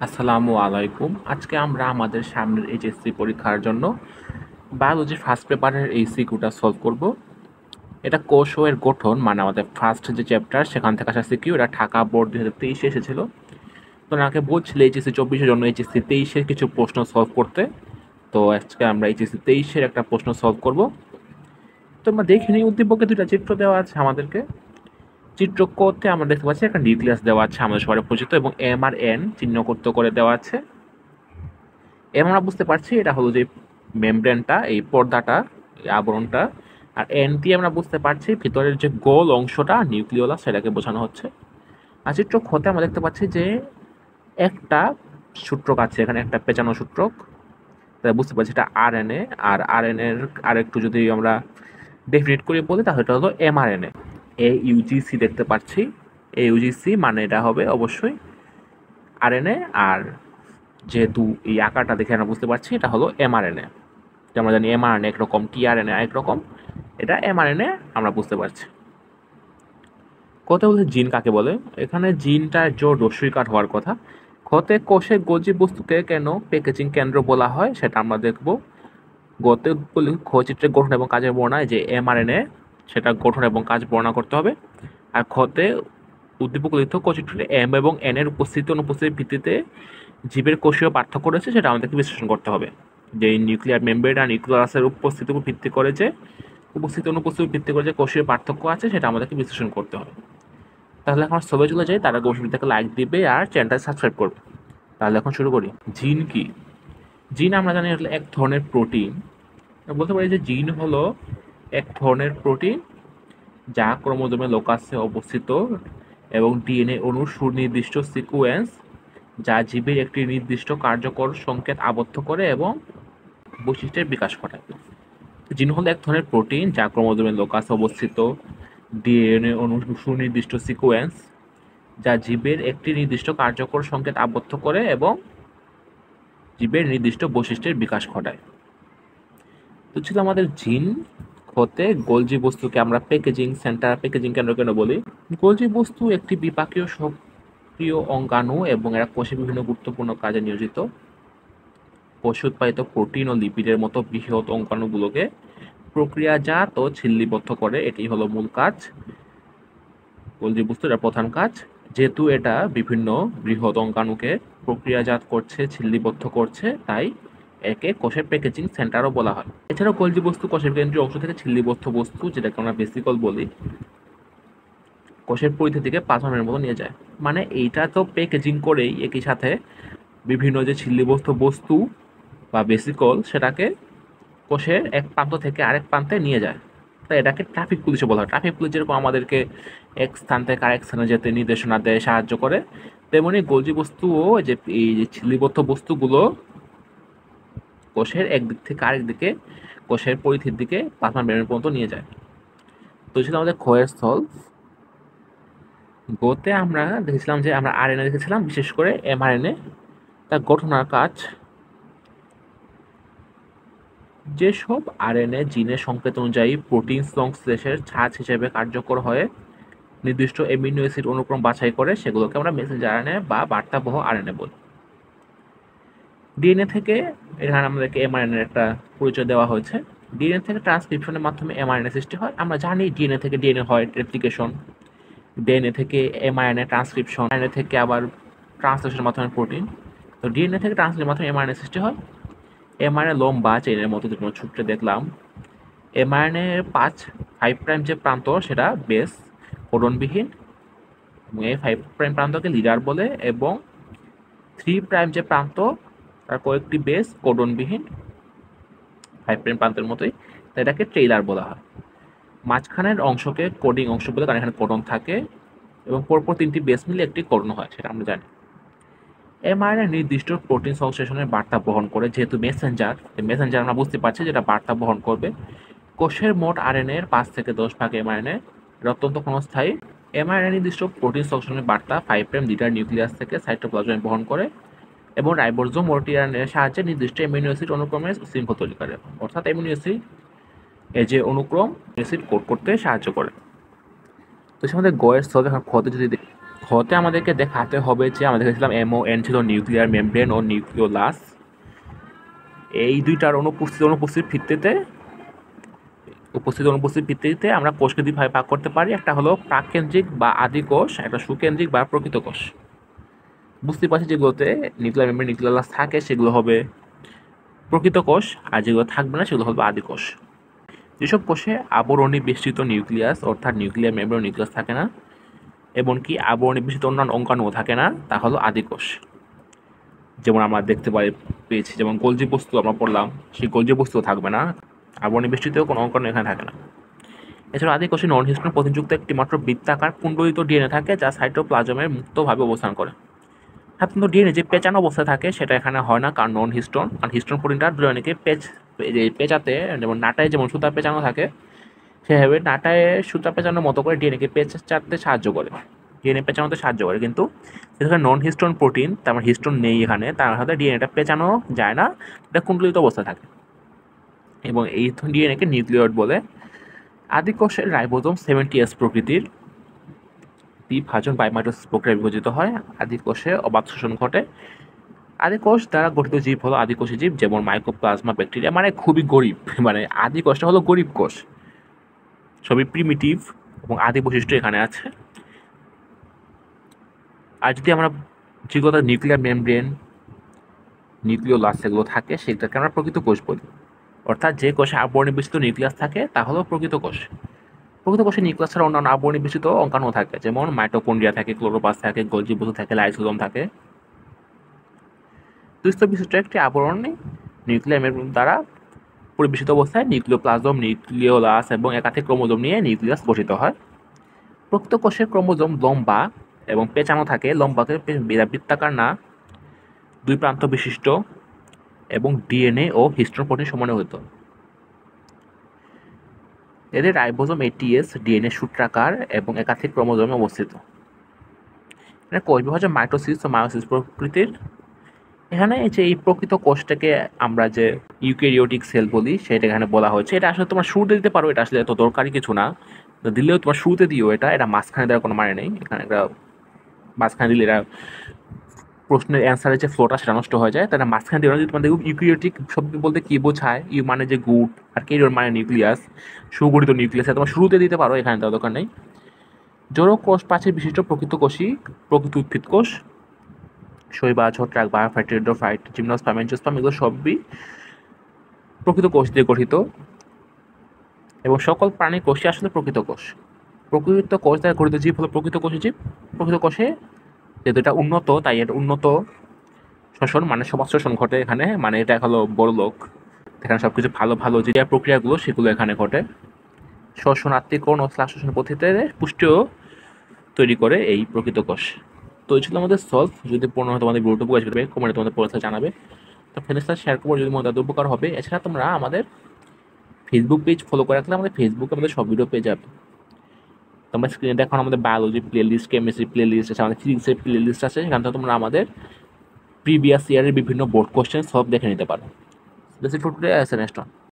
আসসালামু আলাইকুম। আজকে আমরা আমাদের সামনের এইচএসসি পরীক্ষার জন্য বায়োলজি ফার্স্ট পেপারের এই সিকিউটা সলভ করব। এটা কোষ ও এর গঠন, মানে আমাদের ফার্স্ট যে চ্যাপ্টার সেখান থেকে আসা সিকিউ। এটা ঢাকা বোর্ড 2023 এসেছিল। তো ওনাকে বলছিল এইচএসসি 24-এর জন্য এইচএসসি 23-এর কিছু প্রশ্ন সলভ করতে। তো আজকে আমরা এইচএসসি 23-এর একটা প্রশ্ন সলভ করব। তো আমরা দেখে নিই, উদ্দীপকে দুটা চিত্র দেওয়া আছে আমাদেরকে। চিত্র করতে আমরা দেখতে পাচ্ছি একটা নিউক্লিয়াস দেওয়া আছে আমাদের সবাই পরিচিত, এবং এম আর এন চিহ্ন করতে করে দেওয়া আছে। এবং আমরা বুঝতে পারছি এটা হলো যে মেমব্রেনটা, এই পর্দাটা, এই আবরণটা। আর এন দিয়ে আমরা বুঝতে পারছি ভিতরের যে গোল অংশটা নিউক্লিওলাস, সেটাকে বোঝানো হচ্ছে। আর চিত্র খতে আমরা দেখতে পাচ্ছি যে একটা সূত্রক আছে, এখানে একটা পেঁচানো সূত্রক। তাই বুঝতে পারছি এটা আরএনএ। আর আরএনএ এর আরেকটু যদি আমরা ডেফিনেট করে বলি তাহলে এটা হলো এমআরএনএ। এ ইউজিসি দেখতে পাচ্ছি, এ ইউজিসি মানে এটা হবে অবশ্যই আরএনএ। আর যেহেতু এই আকারটা দেখে আমরা বুঝতে পারছি এটা হলো এমআরএনএ। আমরা জানি এমআরএনএ একরকম, টিআরএনএ একরকম, এটা এমআরএনএ আমরা বুঝতে পারছি। কথা বলতে জিন কাকে বলে, এখানে জিনটা জোর রস্যইকার হওয়ার কথা। ক্ষতে কোষে গোলজি বস্তুকে কেন প্যাকেজিং কেন্দ্র বলা হয় সেটা আমরা দেখব। গতে ক্ষচিত্রের গঠন এবং কাজের বর্ণনায় যে এমআরএনএ, সেটা গঠন এবং কাজ বর্ণনা করতে হবে। আর ক্ষতে উদ্দীপক লিখিত কোষচিত্রে এম এবং এন এর উপস্থিতি অনুপস্থিতির ভিত্তিতে জীবের কোষীয় পার্থক্য রয়েছে, সেটা আমাদেরকে বিশ্লেষণ করতে হবে। যে নিউক্লিয়ার মেমব্রেন আর নিউক্লিয়াসের উপস্থিতির উপর ভিত্তি করে যে উপস্থিতি অনুপস্থিতির ভিত্তি করে যে কোষীয় পার্থক্য আছে, সেটা আমাদেরকে বিশ্লেষণ করতে হবে। তাহলে এখন সবাই চলে যাই, তারা কোষবিদ্যাকে লাইক দিবে আর চ্যানেলটা সাবস্ক্রাইব করবে। তাহলে এখন শুরু করি। জিন কি? জিন আমরা জানি হলো এক ধরনের প্রোটিন। বলতে পারি যে জিন হলো এক ধরনের প্রোটিন যা ক্রোমোজোমে লোকাসে অবস্থিত এবং ডিএনএ অণুর সুনির্দিষ্ট সিকোয়েন্স, যা জীবের একটি নির্দিষ্ট কার্যকর সংকেত আবদ্ধ করে এবং বৈশিষ্ট্যের বিকাশ ঘটায়। জিন হলো এক ধরনের প্রোটিন যা ক্রোমোজোমের লোকাসে অবস্থিত ডিএনএ অণুর সুনির্দিষ্ট সিকোয়েন্স, যা জীবের একটি নির্দিষ্ট কার্যকর সংকেত আবদ্ধ করে এবং জীবের নির্দিষ্ট বৈশিষ্ট্যের বিকাশ ঘটায়। তো ছিল আমাদের জিন। হতে গোলজি বস্তুকে আমরা প্যাকেজিং সেন্টার, প্যাকেজিং কেন্দ্র কেন বলি? গোলজি বস্তু একটি বিপাকীয় সক্রিয় অঙ্গাণু এবং এরা কোষে বিভিন্ন গুরুত্বপূর্ণ কাজে নিয়োজিত। কোষে উৎপাদিত প্রোটিন ও লিপিডের মতো বৃহৎ অঙ্গাণুগুলোকে প্রক্রিয়াজাত ও ছিল্লিবদ্ধ করে, এটি হলো মূল কাজ। গোলজি বস্তুর এটা প্রধান কাজ। যেহেতু এটা বিভিন্ন বৃহৎ অঙ্গাণুকে প্রক্রিয়াজাত করছে, ছিল্লিবদ্ধ করছে, তাই একে কোষের প্যাকেজিং সেন্টারও বলা হয়। এছাড়াও গোলজি বস্তু কোষের কেন্দ্রীয় অংশ থেকে ছিল্লিবদ্ধ বস্তু, যেটাকে আমরা ভেসিকল বলি, কোষের পরিধি থেকে প্লাজমের মতো নিয়ে যায়। মানে এইটা তো প্যাকেজিং করেই একই সাথে বিভিন্ন যে ছিল্লিবদ্ধ বস্তু বা ভেসিকল, সেটাকে কোষের এক প্রান্ত থেকে আরেক প্রান্তে নিয়ে যায়। তাই এটাকে ট্রাফিক পুলিশও বলা হয়। ট্রাফিক পুলিশ যেরকম আমাদেরকে এক স্থান থেকে আরেক স্থানে যেতে নির্দেশনা দেয়, সাহায্য করে, তেমনি গোলজি বস্তুও যে এই যে ছিল্লিবদ্ধ বস্তুগুলো কোষের একদিক থেকে আরেক দিকে, কোষের পরিধির দিকে প্লাজমা মেমব্রেন পর্যন্ত নিয়ে যায়। তো ছিল আমাদের ক্ষয়ের স্থল। গোতে আমরা দেখেছিলাম যে আমরা আরএনএ দেখেছিলাম, বিশেষ করে এমআরএনএ। তার গঠন আর কাজ, যেসব আরএনএ জিনের সংকেত অনুযায়ী প্রোটিন সংশ্লেষের ছাঁচ হিসেবে কার্যকর হয়ে নির্দিষ্ট অ্যামিনো অ্যাসিড অনুক্রম বাছাই করে, সেগুলোকে আমরা মেসেঞ্জার আরএনএ বা বার্তাবহ আরএনএ বলি। ডিএনএ থেকে, এখানে আমাদেরকে এমআরএনএর একটা পরিচয় দেওয়া হয়েছে। ডিএনএ থেকে ট্রান্সক্রিপশনের মাধ্যমে এমআরএনএ সৃষ্টি হয়। আমরা জানি ডিএনএ থেকে ডিএনএ হয় রেপ্লিকেশন, ডিএনএ থেকে এমআরএনএ ট্রান্সক্রিপশন, আরএনএ থেকে আবার ট্রান্সলেশনের মাধ্যমে প্রোটিন। তো ডিএনএ থেকে ট্রান্সলেশনের মাধ্যমে এমআরএনএ সৃষ্টি হয়। এমআরএনএ লম্বা চেইনের মতো যেগুলো সূত্রে দেখলাম। এমআরএনএ 5' যে প্রান্ত সেটা বেস কোডনবিহীন, এবং এই 5' প্রান্তকে লিডার বলে, এবং 3' যে প্রান্ত তার কয়েকটি বেস কোডনবিহীন 5' প্রান্তের মতোই, তাই এটাকে ট্রেইলার বলা হয়। মাঝখানের অংশকে কোডিং অংশ বলে, কারণ এখানে কোডন থাকে, এবং পরপর 3টি বেস মিলে একটি কোডন হয়, সেটা আমরা জানি। এমআরএনএ নির্দিষ্ট প্রোটিন সংশ্লেষণের বার্তা বহন করে। যেহেতু মেসেঞ্জার আমরা বুঝতে পারছি যেটা বার্তা বহন করবে। কোষের মোট আরএনএ এর 5 থেকে 10 ভাগ এমআরএনএ, এটা অত্যন্ত ক্ষণস্থায়ী। এমআরএনএ নির্দিষ্ট প্রোটিন সংশ্লেষণের বার্তা 5' লিডার নিউক্লিয়াস থেকে সাইটোপ্লাজমে বহন করে, এবং রাইবোসোম ও টিআরএনএ এর সাহায্যে নির্দিষ্ট অ্যামিনো অ্যাসিড অনুক্রমের শৃঙ্খল তৈরি করে, অর্থাৎ অ্যামিনো অ্যাসিড এই যে অনুক্রম অ্যাসিড কোড করতে সাহায্য করে। তো আমাদের গয়ের স্থল, এখন ঘতে আমাদেরকে দেখাতে হবে যে আমরা দেখেছিলাম MON ছিল নিউক্লিয়ার মেমব্রেন ও নিউক্লিওলাস। এই দুইটার অনুপস্থিতির ভিত্তিতে আমরা কোষকে দুই ভাগে ভাগ করতে পারি। একটা হলো প্রাককেন্দ্রিক বা আদি কোষ, একটা সুকেন্দ্রিক বা প্রকৃত কোষ। বুঝতে পারছি যেগুলোতে নিউক্লিয়ার মেমব্রেন নিউক্লিওলাস থাকে সেগুলো হবে প্রকৃত কোষ, আর যেগুলো থাকবে না সেগুলো হবে আদি কোষ। যেসব কোষে আবরণী বেষ্টিত নিউক্লিয়াস অর্থাৎ নিউক্লিয়ার মেমব্রেন নিউক্লিয়াস থাকে না, এমনকি আবরণী বেষ্টিত অন্যান্য অঙ্গাণুও থাকে না, তা হলো আদি কোষ। যেমন আমরা দেখতে পেয়েছি, যেমন গোলজি বস্তু আমরা পড়লাম, সেই গোলজি বস্তুও থাকবে না, আবরণী বেষ্টিত কোনো অঙ্গাণু এখানে থাকে না। এছাড়া আদি কোষে নন হিস্টোন প্রোটিনযুক্ত একটি মাত্র বৃত্তাকার কুণ্ডলিত ডিএনএ থাকে, যা সাইটোপ্লাজমে মুক্তভাবে অবস্থান করে। কিন্তু ডিএনএ যে পেঁচানো অবস্থায় থাকে সেটা এখানে হয় না, কারণ নন হিস্টোন। কারণ হিস্টোন প্রোটিনটা ডিএনএকে পেঁচাতে, যেমন নাটায় যেমন সুতা পেঁচানো থাকে, সেভাবে নাটায় সুতা পেঁচানোর মতো করে ডিএনএকে পেঁচাতে সাহায্য করে, ডিএনএ পেঁচানোতে সাহায্য করে। কিন্তু যেখানে নন হিস্টোন প্রোটিন, তার মানে হিস্টোন নেই এখানে, তার সাথে ডিএনএটা পেঁচানো যায় না, এটা কুণ্ডলিত অবস্থায় থাকে, এবং এই ডিএনএকে নিউক্লিয়েট বলে। আদি কোষের রাইবোজোম 70S প্রকৃতির, বিভাজন বায়োমাইটোসিস প্রক্রিয়ায় বিভাজিত হয়। আদি কোষে অবাধ শোষণ ঘটে। আদি কোষ দ্বারা গঠিত জীব হলো আদিকোষী জীব, যেমন মাইকোপ্লাজমা, ব্যাকটেরিয়া। মানে খুবই গরিব, মানে আদি কোষটা হলো গরিব কোষ, সবই প্রিমিটিভ এবং আদি বৈশিষ্ট্য এখানে আছে। আর যদি আমরা যেগুলো নিউক্লিয়ার মেমব্রেন নিউক্লিওলাস এগুলো থাকে সেটাকে আমরা প্রকৃত কোষ বলি। অর্থাৎ যে কোষে আবরণী বেষ্টিত নিউক্লিয়াস থাকে তা হলো প্রকৃত কোষ। প্রকৃত কোষে নিউক্লিয়াস ছাড়া অন্যান্য আবরণী বেষ্টিত অঙ্গাণু থাকে, যেমন মাইটোকন্ড্রিয়া থাকে, ক্লোরোপ্লাস্ট থাকে, গোলজি বস্তু থাকে, লাইসোজোম থাকে। দুইস্তর বিশিষ্ট একটি আবরণী নিউক্লিয়ার মেমব্রেন দ্বারা পরিবেষ্টিত অবস্থায় নিউক্লিওপ্লাজম, নিউক্লিওলাস এবং একাধিক ক্রোমোজোম নিয়ে নিউক্লিয়াস গঠিত হয়। প্রকৃত কোষের ক্রোমোজোম লম্বা এবং পেঁচানো থাকে, লম্বাকে বৃত্তাকার না, দুই প্রান্ত বিশিষ্ট, এবং ডিএনএ ও হিস্টোন প্রোটিন সমন্বয়িত। এদের রাইবোজোম ATS ডিএনএ সূত্রাকার এবং একাধিক ক্রোমোজোমে অবস্থিত। এখানে কোষ বিভাজন মাইটোসিস ও মায়োসিস প্রকৃতির। এখানে এই প্রকৃত কোষটাকে আমরা যে ইউক্যারিওটিক সেল বলি সেটা এখানে বলা হয়েছে। এটা আসলে তোমার শুরুতে দিতে পারো, এটা আসলে এত দরকারি কিছু না, দিলেও তোমার শুরুতে দিও, এটা মাঝখানে দেওয়ার কোনো মানে নেই। এখানে একটা মাঝখানে দিলে এটা প্রশ্নের অ্যান্সারের যে ফ্লোটা সেটা নষ্ট হয়ে যায়, তাহলে মাঝখানে দিয়ে যদি তোমাদের ইউক্যারিওটিক শব্দ বলতে কী বোঝায়, ইউ মানে যে গুড, আর ক্যারিওর মানে নিউক্লিয়াস, সুগঠিত নিউক্লিয়াস, তোমার শুরুতে দিতে পারো, এখানে দেওয়ার দরকার নেই। জড় কোষ প্রাচীর বিশিষ্ট প্রকৃত কোষই প্রকৃত উদ্ভিদ কোষ। শৈবাল, ছত্রাক, বায়োফাইট, টেরিডোফাইট, জিমনোস্পার্ম, এনজিওস্পার্ম এগুলো সবই প্রকৃত কোষ দিয়ে গঠিত, এবং সকল প্রাণী কোষই আসলে প্রকৃত কোষ। প্রকৃত কোষ দ্বারা গঠিত জীব হলো প্রকৃত কোষী জীব। প্রকৃত কোষে যেহেতু এটা উন্নত, তাই এটা উন্নত শ্বসন, মানে সমাজ শোষণ ঘটে এখানে, মানে এটা হলো বড় লোক, এখানে সব কিছু ভালো ভালো যে প্রক্রিয়াগুলো সেগুলো এখানে ঘটে। শ্বসন, আত্তীকরণ ও স্লাশ শোষণ পদ্ধতিতে পুষ্টিও তৈরি করে এই প্রকৃত কোষ। তো এই ছিল আমাদের সলভ। যদি পূর্ণ হয় তোমাদের গুরুত্ব উপকার আসবে, কমেন্টে তোমাদের পড়ে জানাবে। তো ফ্রেন্ডসরা শেয়ার করবো যদি মনে উপকার হবে। এছাড়া তোমরা আমাদের ফেসবুক পেজ ফলো করে রাখলে আমাদের ফেসবুকে আমাদের সব ভিডিও পেয়ে যাবে। তোমরা স্ক্রিনে দেখো আমাদের বায়োলজি প্লেলিস্ট, কেমিস্ট্রি প্লেলিস্ট আছে, আমাদের ফিজিক্সের প্লেলিস্ট আছে, সেখান থেকে তোমরা আমাদের প্রিভিয়াস ইয়ারের বিভিন্ন বোর্ড কোশ্চেন সলভ দেখে নিতে পারো। This is for today, as a next one.